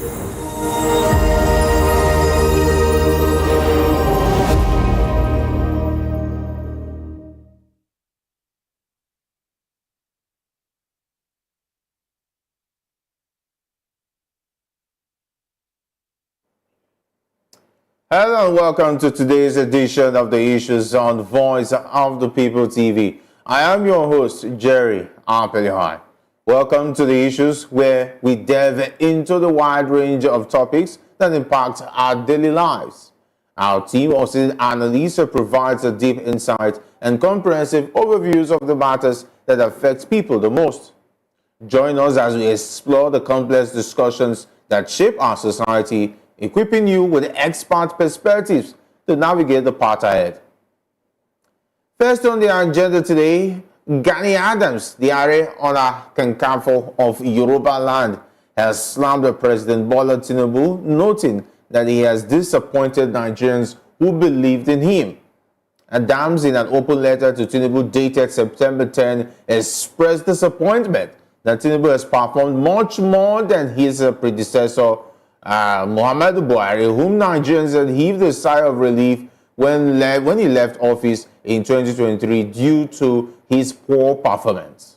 Hello and welcome to today's edition of the Issues on Voice of the People TV. I am your host, Jerry Apelihai. Welcome to the Issues, where we delve into the wide range of topics that impact our daily lives. Our team of analysts provides a deep insight and comprehensive overviews of the matters that affect people the most. Join us as we explore the complex discussions that shape our society, equipping you with expert perspectives to navigate the path ahead. First on the agenda today, Gani Adams, the Ààrẹ Ọ̀nà Kakanfò of Yoruba land, has slammed President Bola Tinubu, noting that he has disappointed Nigerians who believed in him. Adams, in an open letter to Tinubu dated September 10, expressed disappointment that Tinubu has performed much more than his predecessor, Muhammadu Buhari, whom Nigerians had heaved a sigh of relief when he left office in 2023 due to his poor performance.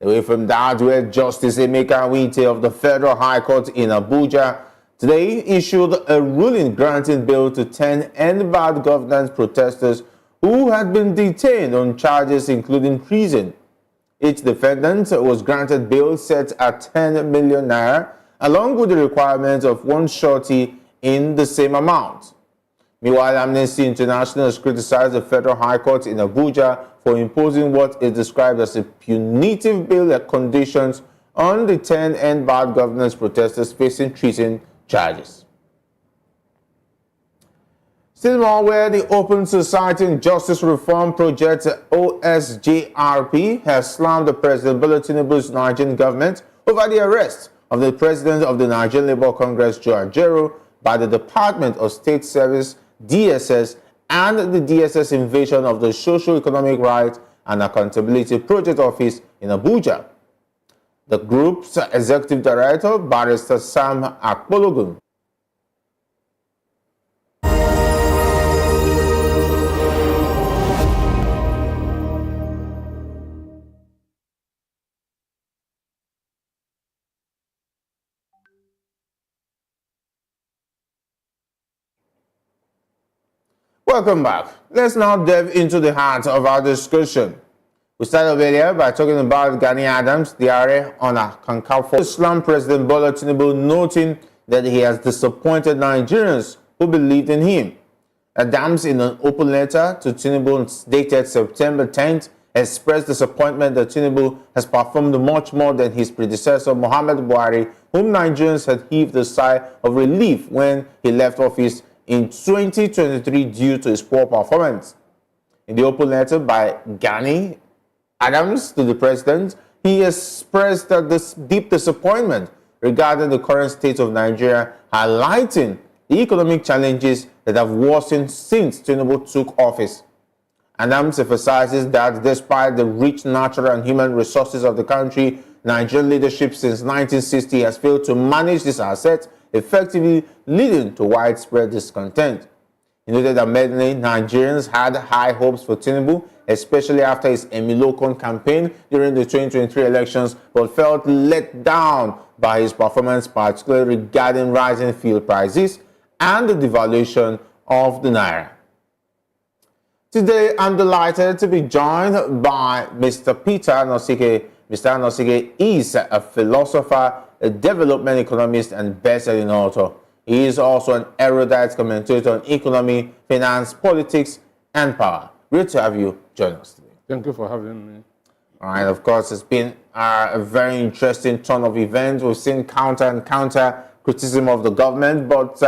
Away from that, where Justice Emeka Nwite of the Federal High Court in Abuja today issued a ruling granting bail to 10 NBB Governance protesters who had been detained on charges including treason. Each defendant was granted bail set at 10 million naira, along with the requirement of one surety in the same amount. Meanwhile, Amnesty International has criticized the Federal High Court in Abuja for imposing what is described as a punitive bail conditions on the 10 NBB governance protesters facing treason charges. Still more, where the Open Society and Justice Reform Project OSJRP has slammed the President Bola Tinubu's Nigerian government over the arrest of the President of the Nigerian Labour Congress, Joe Ajaho, by the Department of State Service, DSS, and the DSS invasion of the Socio-Economic Rights and Accountability Project Office in Abuja. The group's executive director, Barrister Sam Akpologun, Welcome back. Let's now delve into the heart of our discussion. We started earlier by talking about Gani Adams, the Ààrẹ Ọ̀nà Kakanfò, Islam President Bola Tinubu, noting that he has disappointed Nigerians who believed in him. Adams, in an open letter to Tinubu dated September 10th, expressed disappointment that Tinubu has performed much more than his predecessor, Muhammadu Buhari, whom Nigerians had heaved a sigh of relief when he left office in 2023 due to his poor performance. In the open letter by Gani Adams to the president, he expressed this deep disappointment regarding the current state of Nigeria, highlighting the economic challenges that have worsened since Tinubu took office. Adams emphasizes that despite the rich natural and human resources of the country, Nigerian leadership since 1960 has failed to manage these assets effectively, leading to widespread discontent. He noted that many Nigerians had high hopes for Tinubu, especially after his Emilokon campaign during the 2023 elections, but felt let down by his performance, particularly regarding rising fuel prices and the devaluation of the Naira. Today, I'm delighted to be joined by Mr. Peter Nosike. Mr. Nosike is a philosopher, a development economist, and best-selling author. He is also an erudite commentator on economy, finance, politics, and power. Great to have you join us today. Thank you for having me. All right, of course, it's been a very interesting turn of events. We've seen counter and counter criticism of the government, but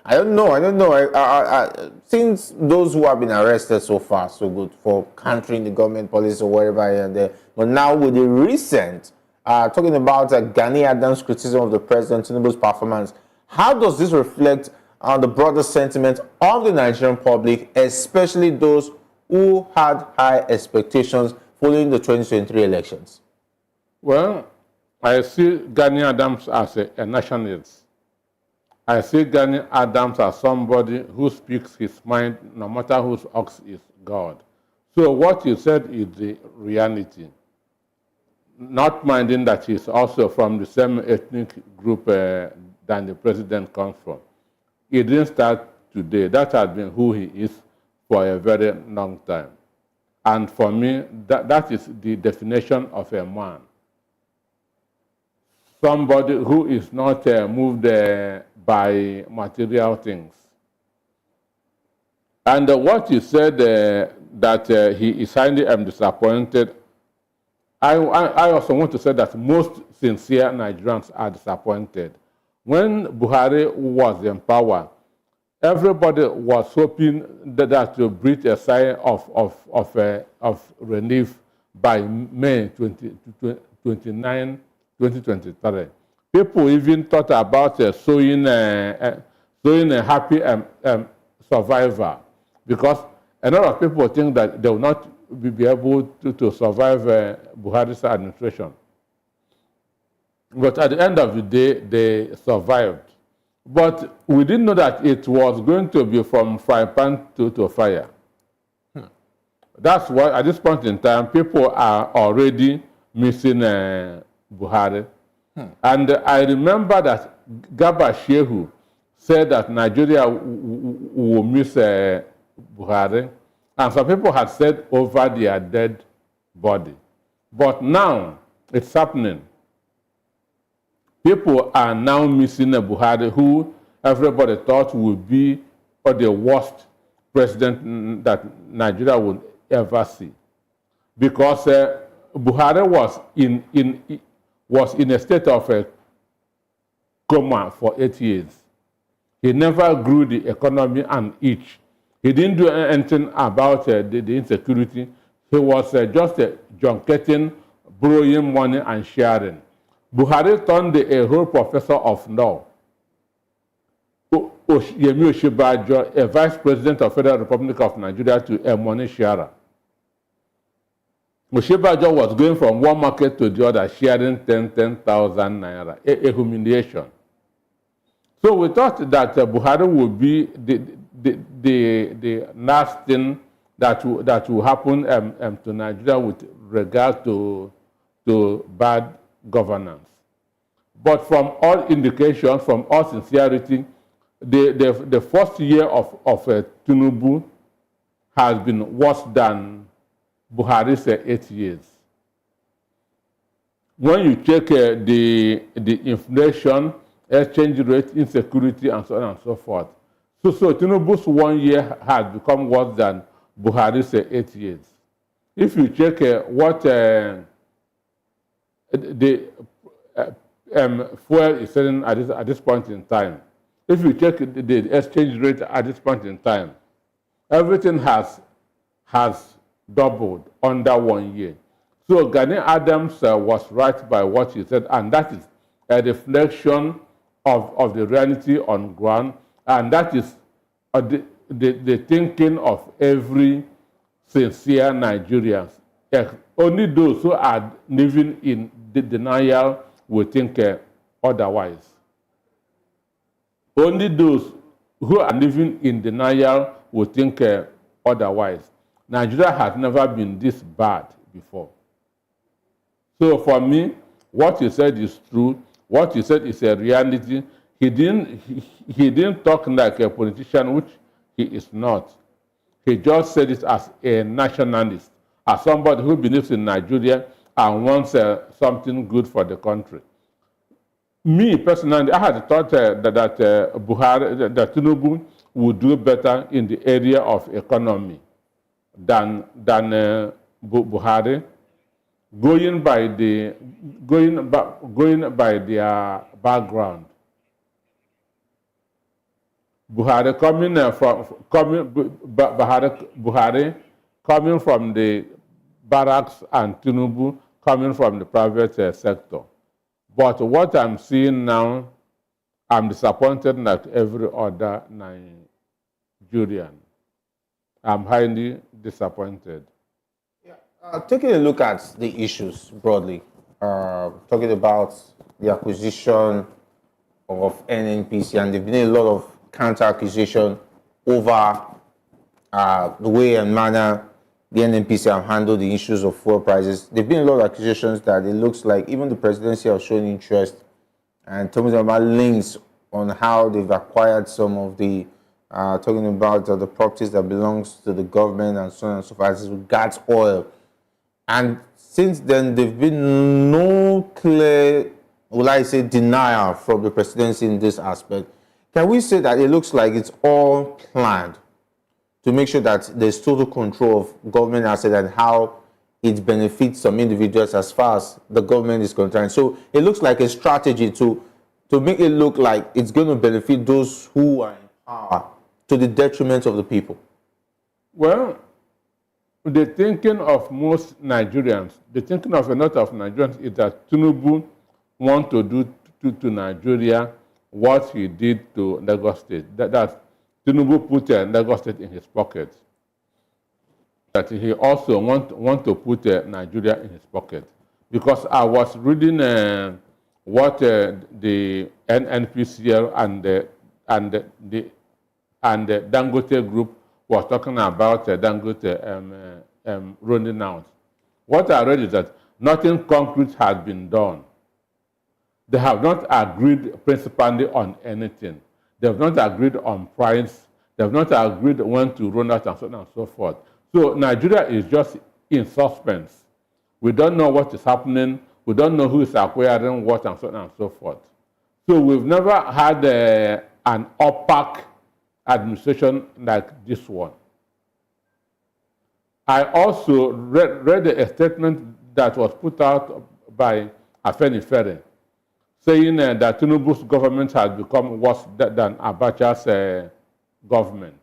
I don't know. Since those who have been arrested so far, so good for countering the government policy or wherever here and there, but now with the recent talking about Gani Adams' criticism of the President Tinubu's performance, how does this reflect on the broader sentiment of the Nigerian public, especially those who had high expectations following the 2023 elections? Well, I see Gani Adams as a nationalist. I see Gani Adams as somebody who speaks his mind, no matter whose ox is God. So what you said is the reality. Not minding that he's also from the same ethnic group than the president comes from. It didn't start today. That has been who he is for a very long time. And for me, that is the definition of a man. Somebody who is not moved by material things. And what you said that he is highly disappointed, I also want to say that most sincere Nigerians are disappointed. When Buhari was in power, everybody was hoping that to breathe a sigh of relief by May 29, 2023. People even thought about sowing a happy survivor, because a lot of people think that they will not be able to survive Buhari's administration. But at the end of the day, they survived. But we didn't know that it was going to be from frying pan to fire. That's why at this point in time, people are already missing Buhari. And I remember that Garba Shehu said that Nigeria will miss Buhari. And some people had said over their dead body. But now it's happening. People are now missing a Buhari who everybody thought would be the worst president that Nigeria would ever see. Because Buhari was in a state of coma for 8 years. He never grew the economy an inch. He didn't do anything about the insecurity. He was just junketing, borrowing money and sharing. Buhari turned a whole professor of law, Ijeoma Egwuatu, a vice president of Federal Republic of Nigeria, to a money sharer. Oshibajo was going from one market to the other, sharing 10,000 naira, a humiliation. So we thought that Buhari would be the last thing that will happen to Nigeria with regard to bad governance. But from all indications, from all sincerity, the first year of Tinubu has been worse than Buhari's 8 years. When you check the inflation, exchange rate, insecurity, and so on and so forth. So Tinubu's 1 year has become worse than Buhari's 8 years. If you check what the fuel is selling at this point in time, if you check the exchange rate at this point in time, everything has doubled under 1 year. So Gani Adams was right by what he said, and that is a reflection of the reality on ground, and that is the thinking of every sincere Nigerians. Only those who are living in denial will think otherwise. Only those who are living in denial will think otherwise. Nigeria has never been this bad before. So for me, what you said is true. What you said is a reality. He didn't talk like a politician, which he is not. He just said it as a nationalist, as somebody who believes in Nigeria and wants something good for the country. Me personally, I had thought that Tinubu would do better in the area of economy than Buhari, going by their background. Buhari coming from the barracks and Tinubu coming from the private sector. But what I'm seeing now, I'm disappointed like every other Nigerian. I'm highly disappointed. Yeah. Taking a look at the issues broadly, talking about the acquisition of NNPC, and there've been a lot of counter accusation over the way and manner the NNPC have handled the issues of fuel prices. There've been a lot of accusations that it looks like even the presidency has shown interest and talking about links on how they've acquired some of the talking about the properties that belongs to the government and so on and so forth as regards oil. And since then, there've been no clear, will I say, denial from the presidency in this aspect. Can we say that it looks like it's all planned to make sure that there's total control of government assets and how it benefits some individuals as far as the government is concerned? So it looks like a strategy to make it look like it's going to benefit those who are in power to the detriment of the people. Well, the thinking of most Nigerians, the thinking of a lot of Nigerians is that Tinubu wants to do to Nigeria what he did to Lagos State. That Tinubu put Lagos State in his pocket. That he also want to put Nigeria in his pocket. Because I was reading what the NNPC and the Dangote group was talking about Dangote running out. What I read is that nothing concrete has been done. They have not agreed principally on anything. They have not agreed on price. They have not agreed when to run out and so on and so forth. So Nigeria is just in suspense. We don't know what is happening. We don't know who is acquiring what and so on and so forth. So we've never had an opaque administration like this one. I also read a statement that was put out by Afenifere saying that Tinubu's government has become worse than Abacha's government.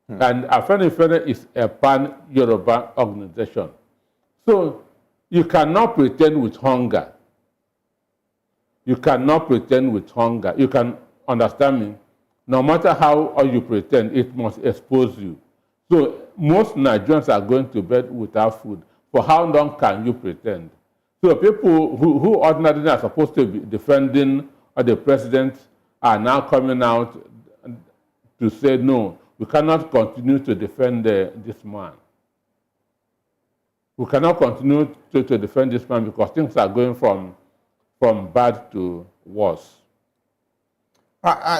And Afenifere is a pan-Yoruba organization. So you cannot pretend with hunger. You cannot pretend with hunger. You can understand me. No matter how you pretend, it must expose you. So most Nigerians are going to bed without food. For how long can you pretend? So people who ordinarily are supposed to be defending the president are now coming out to say, no, we cannot continue to defend this man. We cannot continue to defend this man because things are going from bad to worse.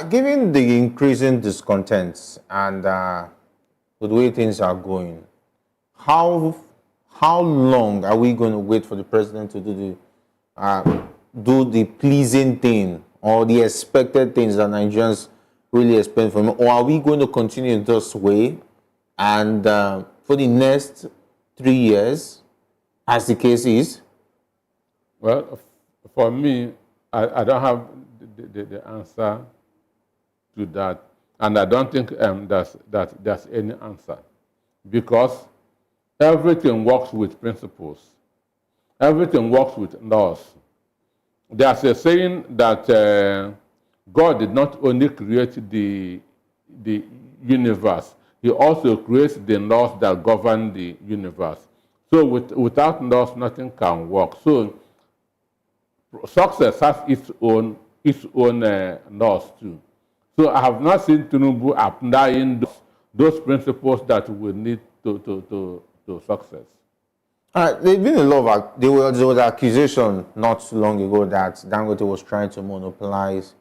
Given the increasing discontents and the way things are going, how long are we going to wait for the president to do the pleasing thing or the expected things that Nigerians really expect from him? Or are we going to continue this way and for the next 3 years, as the case is? Well, for me, I don't have the answer to that, and I don't think there's any answer, because everything works with principles. Everything works with laws. There's a saying that God did not only create the universe, he also creates the laws that govern the universe. So without laws, nothing can work. So success has its own laws too. So I have not seen Tinubu applying those principles that we need to success. There's been a lot of, there was an accusation not too long ago that Dangote was trying to monopolize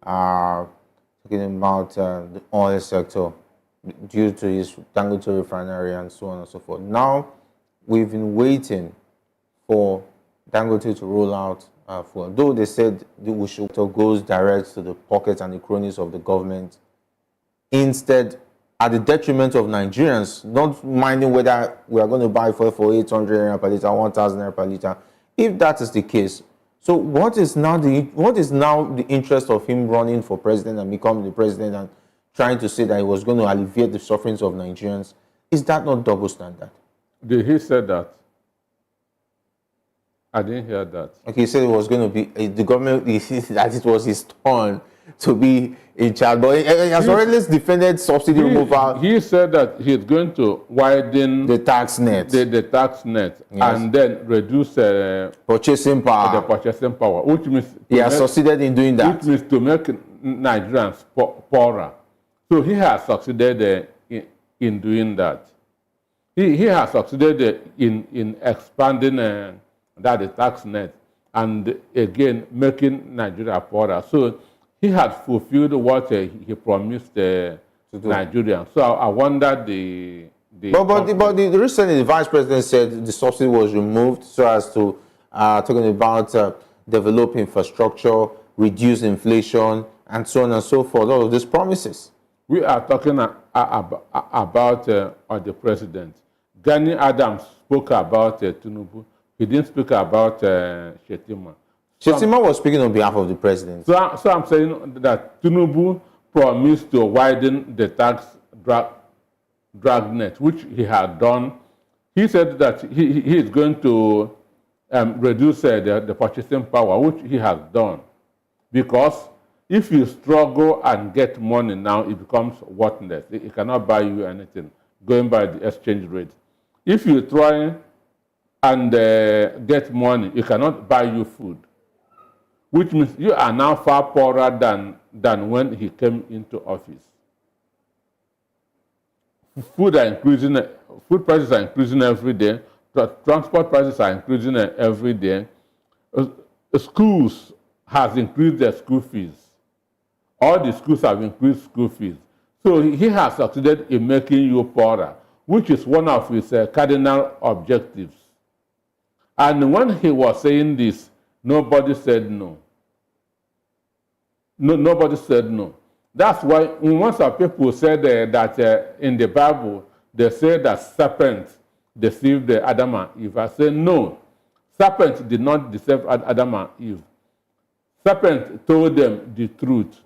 talking about the oil sector due to his Dangote refinery and so on and so forth. Now, we've been waiting for Dangote to roll out fuel. Though they said we should goes direct to the pockets and the cronies of the government, instead, at the detriment of Nigerians, not minding whether we are going to buy fuel for 800 naira per liter, 1,000 naira per liter. If that is the case, so what is now the interest of him running for president and becoming the president and trying to say that he was going to alleviate the sufferings of Nigerians? Is that not double standard? Did he say that? I didn't hear that. Okay, he said it was going to be the government, that it was his turn to be in charge. But he has already defended subsidy removal. He said that he's going to widen the tax net, the tax net, and then reduce purchasing power. The purchasing power, which means he has succeeded in doing that. Which means to make Nigerians poorer. So he has succeeded in doing that. He has succeeded in expanding the tax net and again making Nigeria poorer. So he had fulfilled what he promised Nigerians. So I wonder But recently the vice president said the subsidy was removed so as to talking about develop infrastructure, reduce inflation, and so on and so forth. All of these promises. We are talking about the president. Gani Adams spoke about Tinubu. He didn't speak about Shetima. Shetima was speaking on behalf of the president. So I'm saying that Tinubu promised to widen the tax dragnet, which he had done. He said that he is going to reduce the purchasing power, which he has done. Because if you struggle and get money now, it becomes worthless. It cannot buy you anything, going by the exchange rate. If you try and get money, it cannot buy you food, which means you are now far poorer than when he came into office. Food prices are increasing every day. Transport prices are increasing every day. Schools has increased their school fees. All the schools have increased school fees. So he has succeeded in making you poorer, which is one of his cardinal objectives. And when he was saying this, nobody said no. Nobody said no. That's why when some people said that in the Bible, they say that serpent deceived Adam and Eve. I say no, serpent did not deceive Adam and Eve. Serpent told them the truth.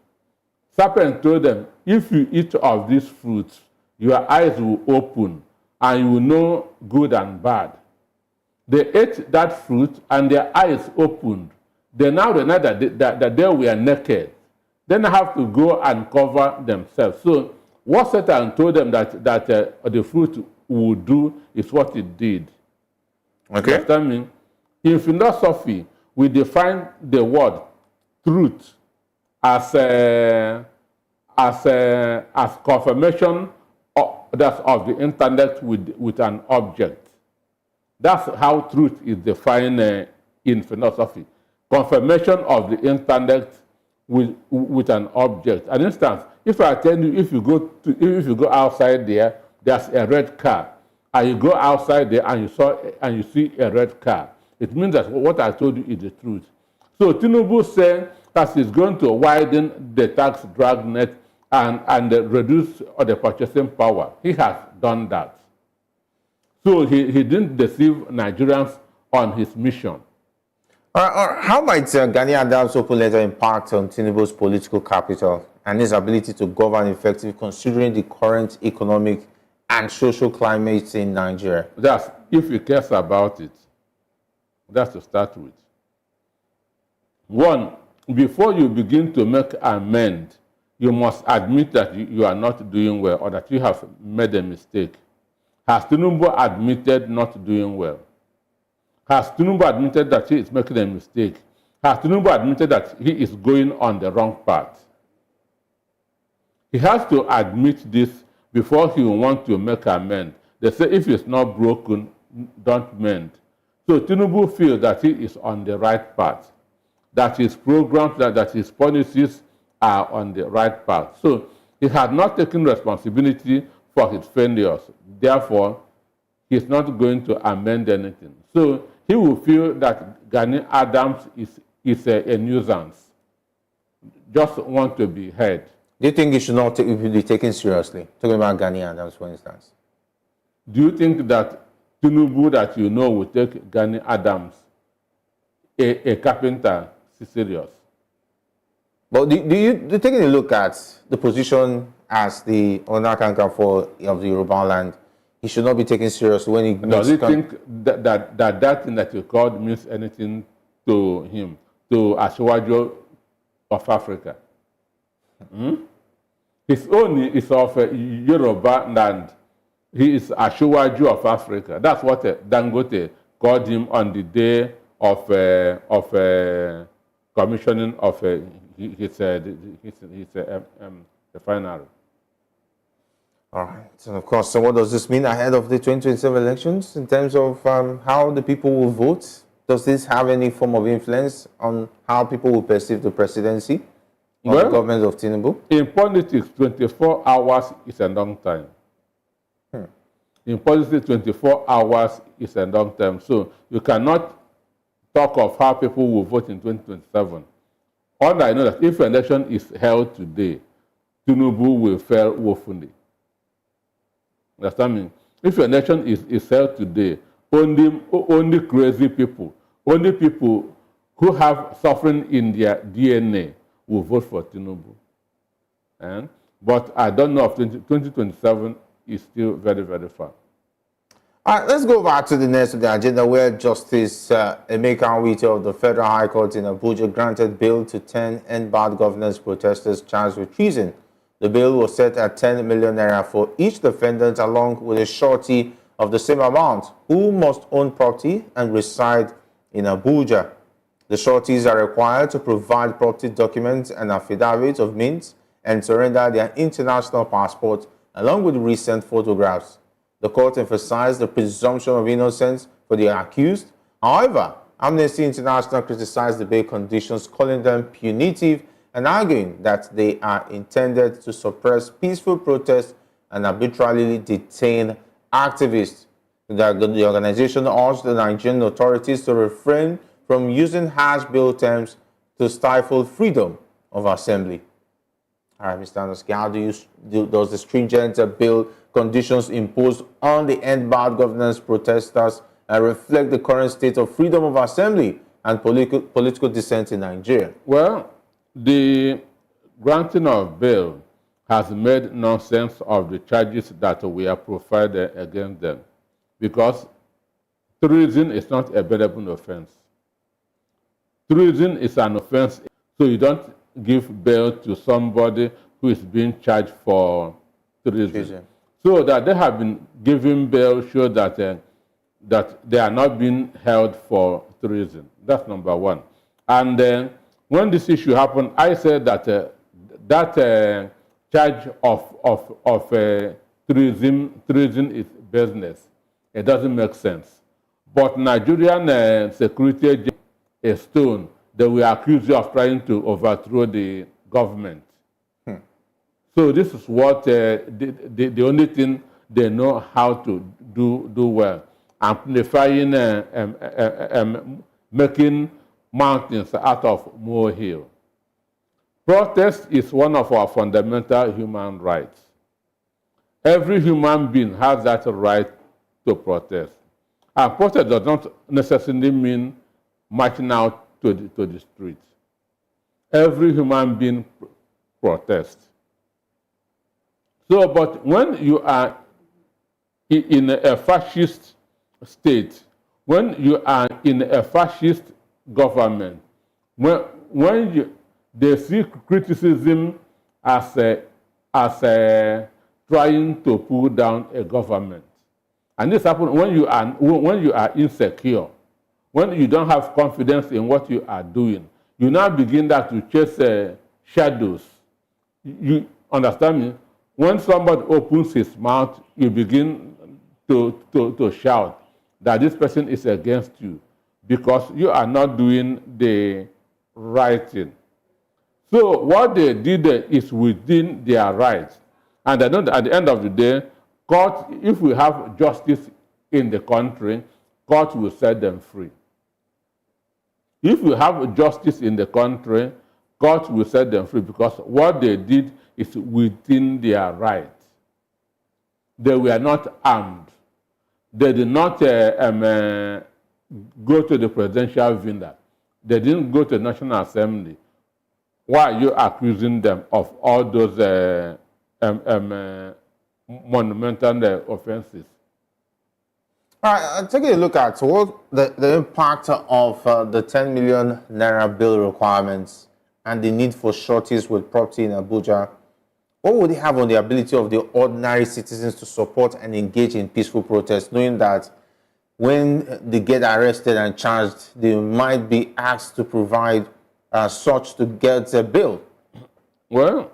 Serpent told them, if you eat of these fruits, your eyes will open and you will know good and bad. They ate that fruit and their eyes opened. They now realized that they were naked. Then they have to go and cover themselves. So what Satan told them that the fruit would do is what it did. Okay. Understand me? In philosophy, we define the word truth as confirmation of the intellect with an object. That's how truth is defined in philosophy. Confirmation of the intellect with an object. For instance, if I tell you if you go outside there, there's a red car, and you go outside there and you see a red car, it means that what I told you is the truth. So Tinubu said that he's going to widen the tax dragnet and reduce the purchasing power. He has done that. So he didn't deceive Nigerians on his mission. How might Gani Adams' open letter impact on Tinubu's political capital and his ability to govern effectively, considering the current economic and social climate in Nigeria? That's if he cares about it. That's to start with. One, before you begin to make amend, you must admit that you are not doing well or that you have made a mistake. Has Tinubu admitted not doing well? Has Tinubu admitted that he is making a mistake? Has Tinubu admitted that he is going on the wrong path? He has to admit this before he will want to make amend. They say if it's not broken, don't mend. So Tinubu feels that he is on the right path, that his programs, that his policies are on the right path. So he has not taken responsibility for his failures. Therefore, he's not going to amend anything. So he will feel that Gani Adams is a nuisance, just want to be heard. Do you think he should not be taken seriously? Talking about Gani Adams, for instance. Do you think that Tinubu that you know will take Gani Adams, a carpenter, serious? But do you taking a look at the position as the owner of the Yoruba land, he should not be taken seriously when he... Does he think that thing that you called means anything to him, to Asiwaju of Africa? His own is of Yoruba land. He is Ashwaju of Africa. That's what Dangote called him on the day of commissioning of his refinery. All right. And of course, so what does this mean ahead of the 2027 elections in terms of how the people will vote? Does this have any form of influence on how people will perceive the presidency or the government of Tinubu? In politics, 24 hours is a long time. In politics, 24 hours is a long time. So you cannot talk of how people will vote in 2027. All I know is that if an election is held today, Tinubu will fail woefully. Understand me? If an election is held today, only crazy people, only people who have suffering in their DNA will vote for Tinubu. But I don't know if 2027 is still very, very far. All right, let's go back to the next of the agenda, where Justice Ijeoma Egwuatu of the Federal High Court in Abuja granted bail to 10 NBB Governance protesters charged with treason. The bail was set at 10 million naira for each defendant, along with a surety of the same amount, who must own property and reside in Abuja. The sureties are required to provide property documents and affidavits of means and surrender their international passport, along with recent photographs. The court emphasized the presumption of innocence for the accused. However, Amnesty International criticized the bail conditions, calling them punitive and arguing that they are intended to suppress peaceful protests and arbitrarily detain activists. The organization urged the Nigerian authorities to refrain from using harsh bail terms to stifle freedom of assembly. All right, Mr. Anoski, how does the stringent bail conditions imposed on the NBB governance protesters reflect the current state of freedom of assembly and political dissent in Nigeria? Well, the granting of bail has made nonsense of the charges that we have profiled against them, because treason is not a bailable offense. Treason is an offense, so you don't give bail to somebody who is being charged for treason. So that they have been given bail shows that that they are not being held for treason. That's number one. And when this issue happened, I said that that charge of treason is business. It doesn't make sense. But Nigerian security agents, a stone, they will accuse you of trying to overthrow the government. So this is what the only thing they know how to do well, amplifying, making mountains out of molehill. Protest is one of our fundamental human rights. Every human being has that right to protest. And protest does not necessarily mean marching out to the streets. Every human being protests. So, but when you are in a fascist state, when you are in a fascist government, when they see criticism as trying to pull down a government, and this happens when you are insecure, when you don't have confidence in what you are doing, you now begin that to chase shadows. You understand me? When somebody opens his mouth, you begin to shout that this person is against you because you are not doing the right thing. So what they did is within their rights. And I know that at the end of the day, court, if we have justice in the country, court will set them free. If we have justice in the country, court will set them free, because what they did is within their rights. They were not armed. They did not go to the presidential villa. They didn't go to the National Assembly. Why are you accusing them of all those monumental offenses? All right, taking a look at what the impact of the 10 million naira bill requirements and the need for sureties with property in Abuja, what would it have on the ability of the ordinary citizens to support and engage in peaceful protests, knowing that when they get arrested and charged, they might be asked to provide such to get a bail? Well,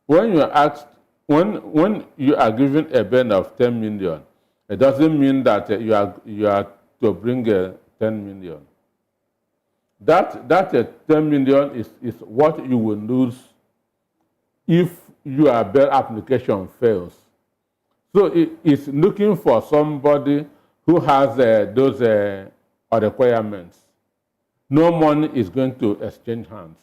when you are asked, when you are given a bail of 10 million, it doesn't mean that you are to bring 10 million. That 10 million is what you will lose if your bail application fails. So it's looking for somebody who has those requirements. No money is going to exchange hands.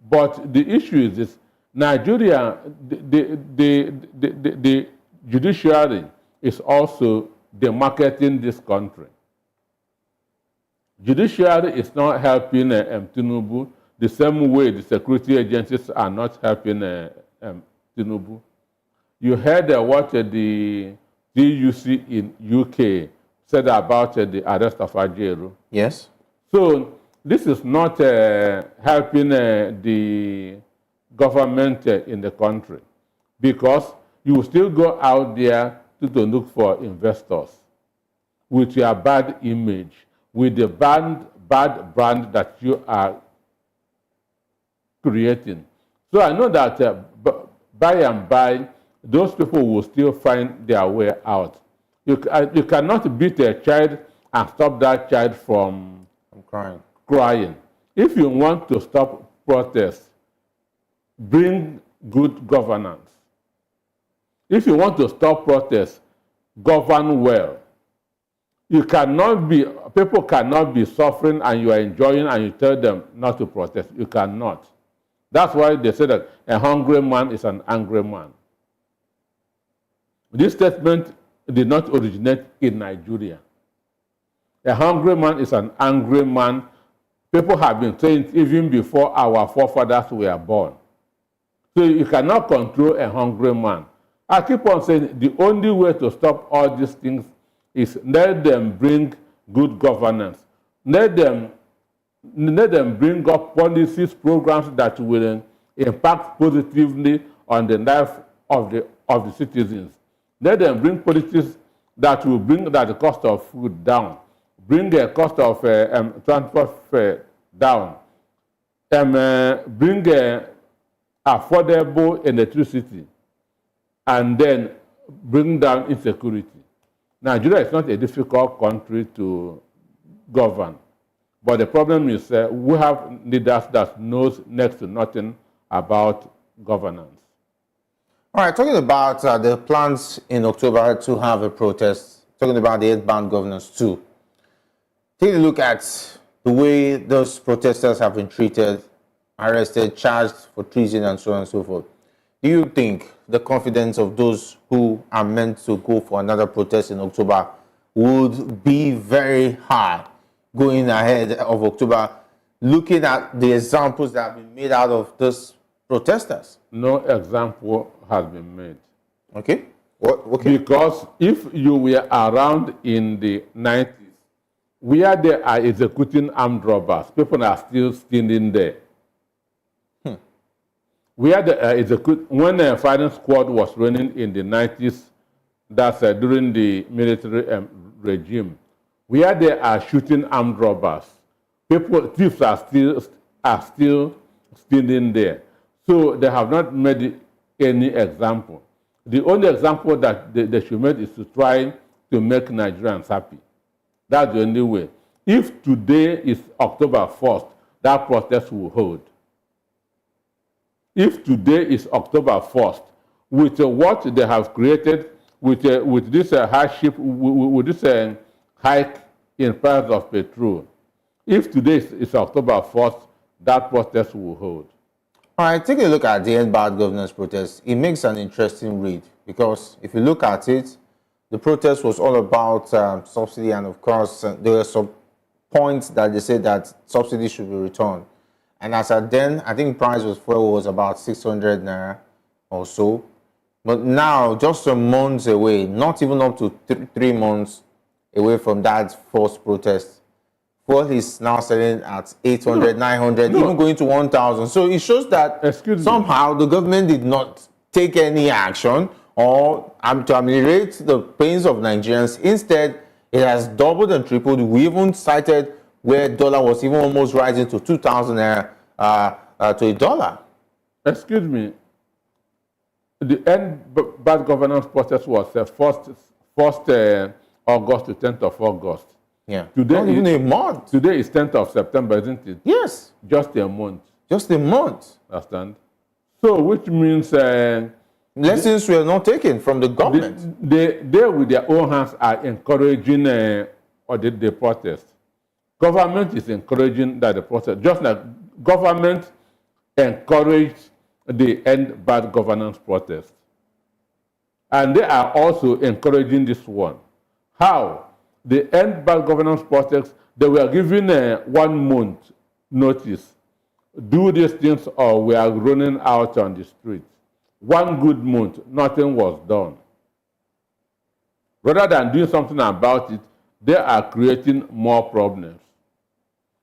But the issue is this: Nigeria, the judiciary is also demarketing this country. Judiciary is not helping Tinubu the same way the security agencies are not helping Tinubu. You heard what the DUC in UK said about the arrest of Ajaho. Yes. So this is not helping the government in the country, because you will still go out there to look for investors with your bad image, with the bad brand that you are creating. So I know that by and by, those people will still find their way out. You cannot beat a child and stop that child from crying. If you want to stop protests, bring good governance. If you want to stop protests, govern well. People cannot be suffering and you are enjoying and you tell them not to protest. You cannot. That's why they say that a hungry man is an angry man. This statement did not originate in Nigeria. A hungry man is an angry man. People have been saying it even before our forefathers were born. So you cannot control a hungry man. I keep on saying the only way to stop all these things is let them bring good governance. Let them bring up policies, programs that will impact positively on the life of the citizens. Let them bring policies that will bring the cost of food down, bring the cost of transport fare down, bring affordable electricity, and then bring down insecurity. Nigeria is not a difficult country to govern, but the problem is we have leaders that knows next to nothing about governance. All right, talking about the plans in October to have a protest, talking about the IGAD Governance too. Take a look at the way those protesters have been treated, arrested, charged for treason, and so on and so forth. Do you think the confidence of those who are meant to go for another protest in October would be very high going ahead of October, looking at the examples that have been made out of those protesters? No example has been made. Okay. Okay. Because if you were around in the 90s, where they are executing armed robbers, people are still standing there. Where the when a firing squad was running in the 90s, that's during the military regime, where they are shooting armed robbers, thieves are still standing there. So they have not made any example. The only example that they should make is to try to make Nigerians happy. That's the only way. If today is October 1st, that protest will hold. If today is October 1st, with what they have created, with this hardship, with this hike in price of petrol, if today is October 1st, that protest will hold. All right, take a look at the IGAD Governance Protest. It makes an interesting read because if you look at it, the protest was all about subsidy, and of course, there were some points that they said that subsidy should be returned. And as at then, I think price was fuel was about 600 naira or so. But now, just a month away, not even up to 3 months away from that first protest, fuel is now selling at 800, 900, No. even going to 1,000. So it shows that somehow the government did not take any action or to ameliorate the pains of Nigerians. Instead, it has doubled and tripled. We even cited where dollar was even almost rising to 2,000 naira to a dollar. Excuse me. The end bad governance protest was 1st August to 10th of August. Yeah. Today not even a month. Today is 10th of September, isn't it? Yes. Just a month. Just a month. Understand? So, which means lessons were not taken from the government. They with their own hands are encouraging the protest. Government is encouraging that the protest, just like government encouraged the end bad governance protest. And they are also encouraging this one. How? The end bad governance protest, they were given 1 month notice. Do these things or we are running out on the street. 1 good month, nothing was done. Rather than doing something about it, they are creating more problems.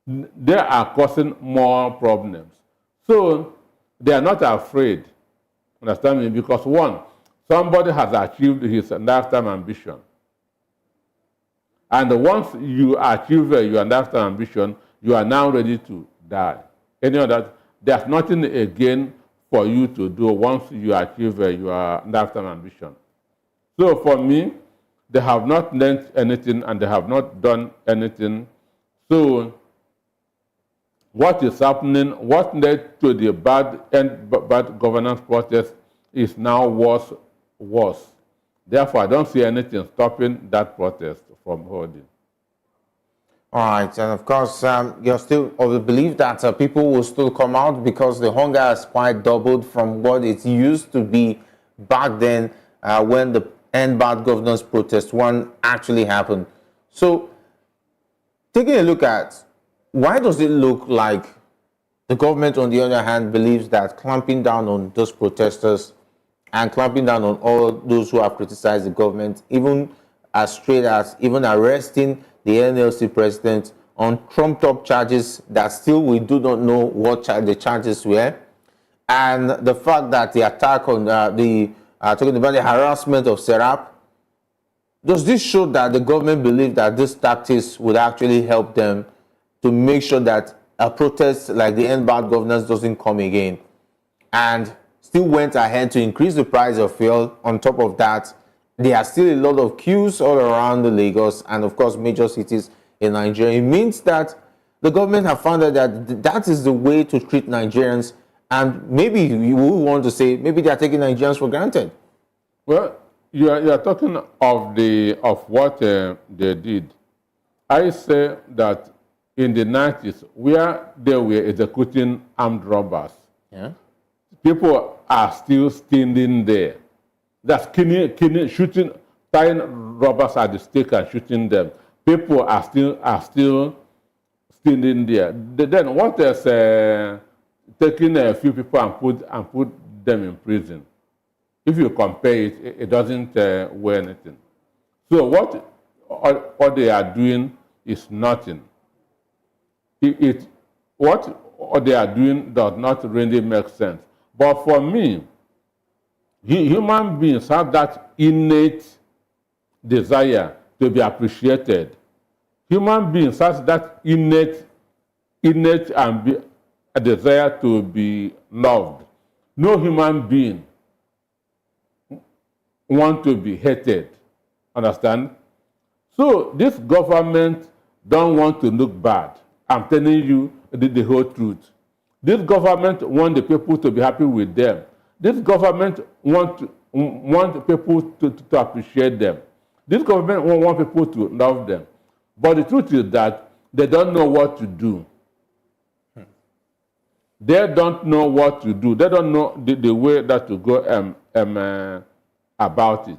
They are causing more problems. So they are not afraid, understand me, because one, somebody has achieved his lifetime ambition. And once you achieve your lifetime ambition, you are now ready to die. There's nothing again for you to do once you achieve your lifetime ambition. So for me, they have not learned anything and they have not done anything. So what is happening, what led to the bad governance protest is now worse. Therefore, I don't see anything stopping that protest from holding. All right, and of course, you're still of the belief that people will still come out because the hunger has quite doubled from what it used to be back then when the End Bad Governance Protest one actually happened. So, taking a look at why does it look like the government, on the other hand, believes that clamping down on those protesters and clamping down on all those who have criticized the government, even as straight as even arresting the NLC president on trumped-up charges that still we do not know what the charges were, and the fact that the attack on talking about the harassment of Serap, does this show that the government believed that these tactics would actually help them to make sure that a protest like the End Bad Governance doesn't come again, and still went ahead to increase the price of fuel? On top of that, there are still a lot of queues all around the Lagos and, of course, major cities in Nigeria. It means that the government have found out that that is the way to treat Nigerians, and maybe you will want to say maybe they are taking Nigerians for granted. Well, you are talking of what they did. I say that in the 90s, where they were executing armed robbers, yeah, people are still standing there. That's shooting, tying robbers at the stake and shooting them. People are still standing there. Then what is taking a few people and put them in prison? If you compare it, it doesn't weigh anything. So what they are doing is nothing. What they are doing does not really make sense. But for me, human beings have that innate desire to be appreciated. Human beings have that innate a desire to be loved. No human being wants to be hated. Understand? So this government don't want to look bad. I'm telling you the whole truth. This government wants the people to be happy with them. This government want people to appreciate them. This government want people to love them. But the truth is that they don't know what to do. They don't know what to do. They don't know the way that to go about it.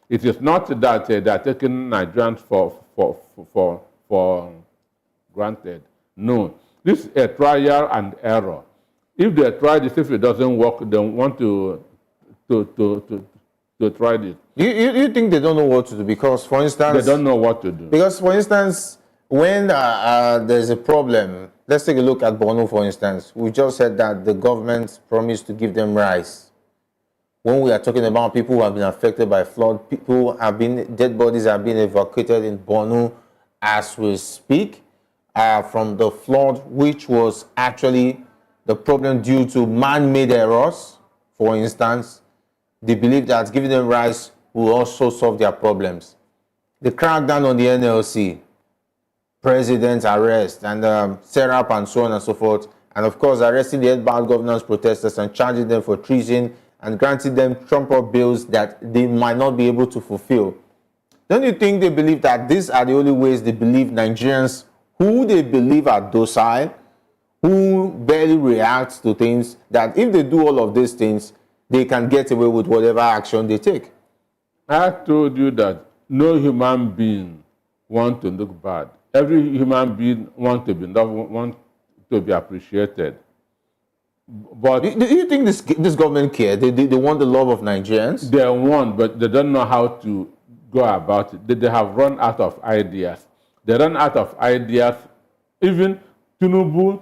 It is not that they are taking Nigerians for granted. No. This is a trial and error. If they try this, if it doesn't work, they want to try this. You think they don't know what to do? Because, for instance, they don't know what to do. Because, for instance, when there's a problem, let's take a look at Borno, for instance. We just said that the government promised to give them rice. When we are talking about people who have been affected by flood, dead bodies have been evacuated in Borno as we speak from the flood, which was actually the problem due to man-made errors. For instance, they believe that giving them rice will also solve their problems. The crackdown on the NLC, president's arrest, and setup and so on and so forth, and of course arresting the IGAD Governance protesters and charging them for treason and granting them trump-up bills that they might not be able to fulfill. Don't you think they believe that these are the only ways they believe Nigerians, who they believe are docile, who barely react to things, that if they do all of these things, they can get away with whatever action they take? I told you that no human being wants to look bad. Every human being wants to be loved, wants to be appreciated. But do you think this government care? They want the love of Nigerians? They want, but they don't know how to go about it. They have run out of ideas. They run out of ideas. Even Tinubu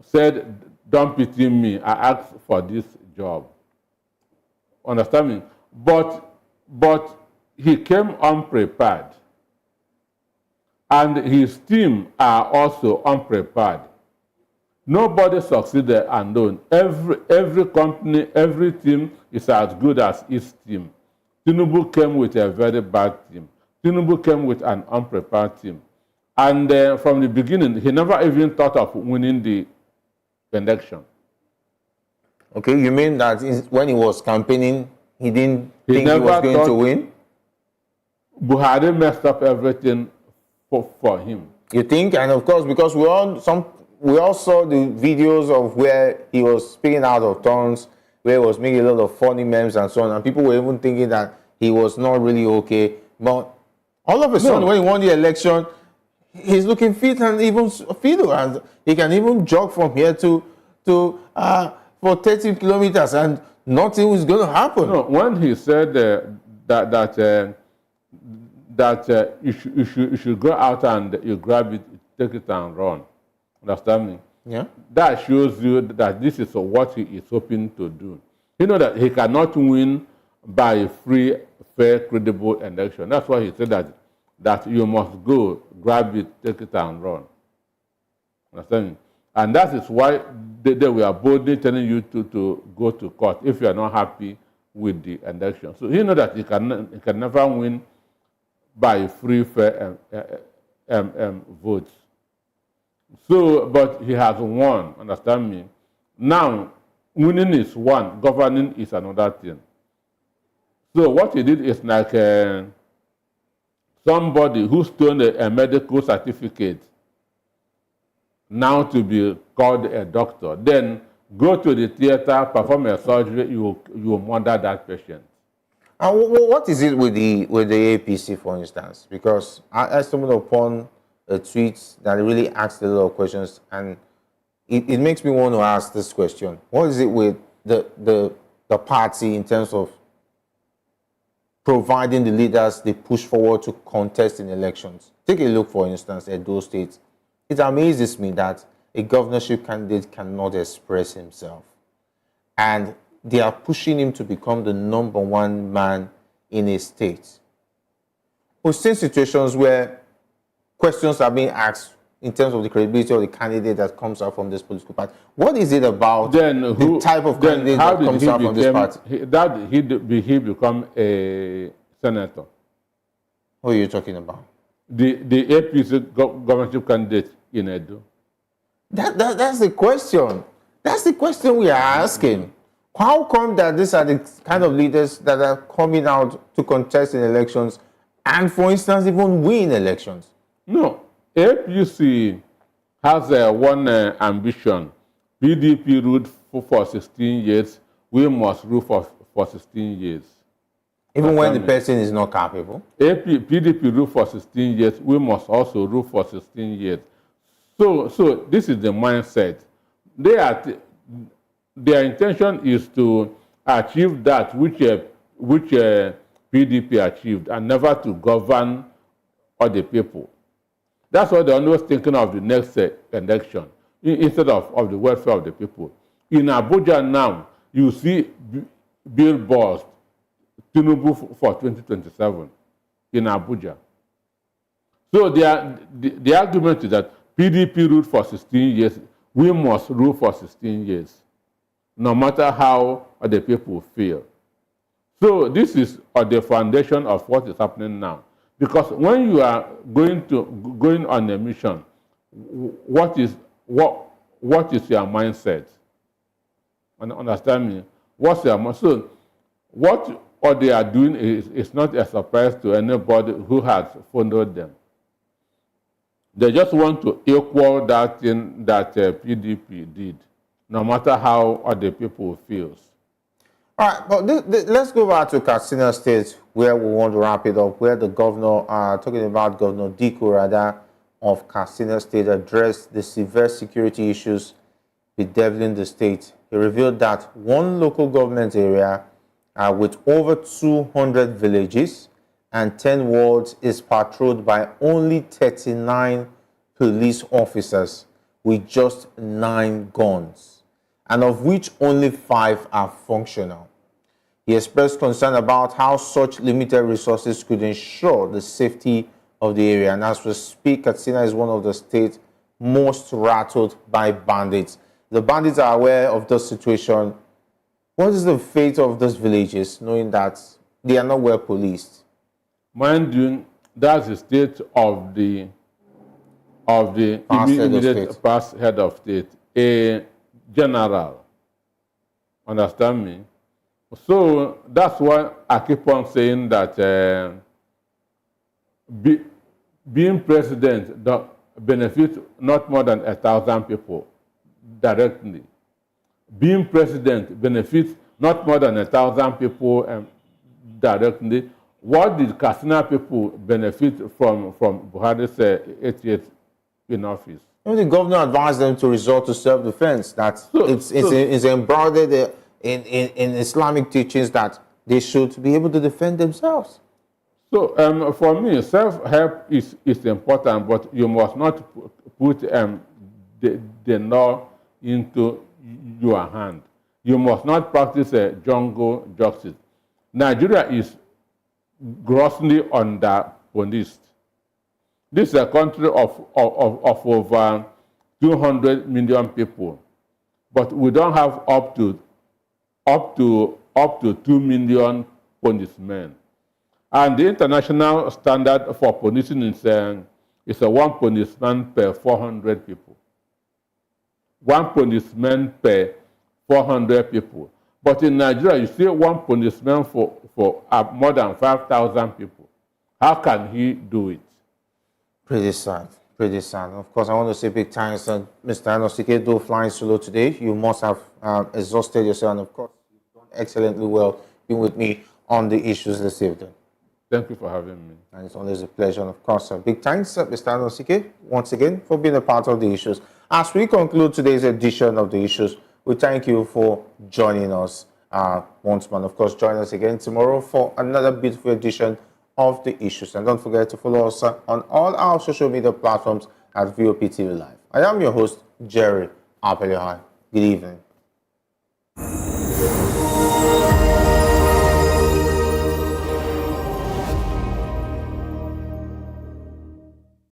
said, "Don't pity me. I asked for this job." Understand me? But he came unprepared. And his team are also unprepared. Nobody succeeded alone. Every company, every team is as good as its team. Tinubu came with a very bad team. Tinubu came with an unprepared team. And from the beginning, he never even thought of winning the election. Okay, you mean that when he was campaigning, he didn't think he was going to win? Buhari messed up everything for him. You think? And of course, because we all saw the videos of where he was speaking out of turns, where he was making a lot of funny memes and so on, and people were even thinking that he was not really okay. But all of a sudden, when he won the election, he's looking fit and even fiddle, and he can even jog from here to for 30 kilometers, and nothing is going to happen. No, when he said that you should go out and you grab it, take it and run. Understand me? Yeah. That shows you that this is what he is hoping to do. You know that he cannot win by a free, fair, credible election. That's why he said that you must go, grab it, take it and run. Understand me? And that is why they were boldly telling you to go to court if you are not happy with the election. So he knows that he can never win by free, fair votes. So, but he has won, understand me? Now, winning is one, governing is another thing. So what he did is like somebody who stole a medical certificate now to be called a doctor, then go to the theater, perform a surgery, you murder that patient. And what is it with the APC, for instance? Because I stumbled upon a tweet that really asked a lot of questions, and it makes me want to ask this question: what is it with the party in terms of providing the leaders they push forward to contest in elections? Take a look, for instance, at those states. It amazes me that a governorship candidate cannot express himself, and they are pushing him to become the #1 man in a state. We've seen situations where questions are being asked in terms of the credibility of the candidate that comes out from this political party. What is it about the type of candidate that comes out from this party? He become a senator? What are you talking about? The APC governorship candidate in Edo. That's the question. That's the question we are asking. How come that these are the kind of leaders that are coming out to contest in elections and, for instance, even win elections? No. APC has one ambition. PDP ruled for 16 years. We must rule for 16 years. Even when the person is not capable? PDP ruled for 16 years. We must also rule for 16 years. So this is the mindset. Their intention is to achieve that which PDP achieved, and never to govern other people. That's why they're always thinking of the next election instead of the welfare of the people. In Abuja now, you see billboards, Tinubu for 2027 in Abuja. So the argument is that PDP ruled for 16 years, we must rule for 16 years, no matter how the people feel. So this is the foundation of what is happening now. Because when you are going on a mission, what is your mindset? Understand me? What's your mindset? So what they are doing is not a surprise to anybody who has followed them. They just want to equal that thing that PDP did, no matter how other people feels. All right, but let's go back to Katsina State, where we want to wrap it up, where the governor, talking about Governor Diko Rada of Katsina State, addressed the severe security issues bedeviling the state. He revealed that one local government area with over 200 villages and 10 wards is patrolled by only 39 police officers with just 9 guns, and of which only 5 are functional. He expressed concern about how such limited resources could ensure the safety of the area. And as we speak, Katsina is one of the states most rattled by bandits. The bandits are aware of the situation. What is the fate of those villages, knowing that they are not well policed? Mind you, that's the state of the immediate past head of state, a general. Understand me? So that's why I keep on saying that being president benefits not more than 1,000 people directly. Being president benefits not more than 1,000 people directly. What did Katsina people benefit from Buhari's 8 years in office? The governor advised them to resort to self-defense. That it's embroidered in Islamic teachings that they should be able to defend themselves. So for me, self-help is important, but you must not put the law into your hand. You must not practice jungle justice. Nigeria is grossly under-policed. This is a country of over 200 million people, but we don't have up to 2 million policemen. And the international standard for policing is a 1 policeman per 400 people. 1 policeman per 400 people. But in Nigeria, you see 1 policeman for more than 5,000 people. How can he do it? Pretty sad. Pretty sad. Of course, I want to say big thanks to Mr. Anosike flying solo today. You must have exhausted yourself, and of course, you've done excellently well being with me on the issues this evening. Thank you for having me. And it's always a pleasure. And of course, big thanks, Mr. Anosike, once again, for being a part of the issues. As we conclude today's edition of the issues, we thank you for joining us once more. And of course, join us again tomorrow for another beautiful edition of the issues. And don't forget to follow us on all our social media platforms at VOP TV Live. I am your host, Jerry Apelihai. Good evening.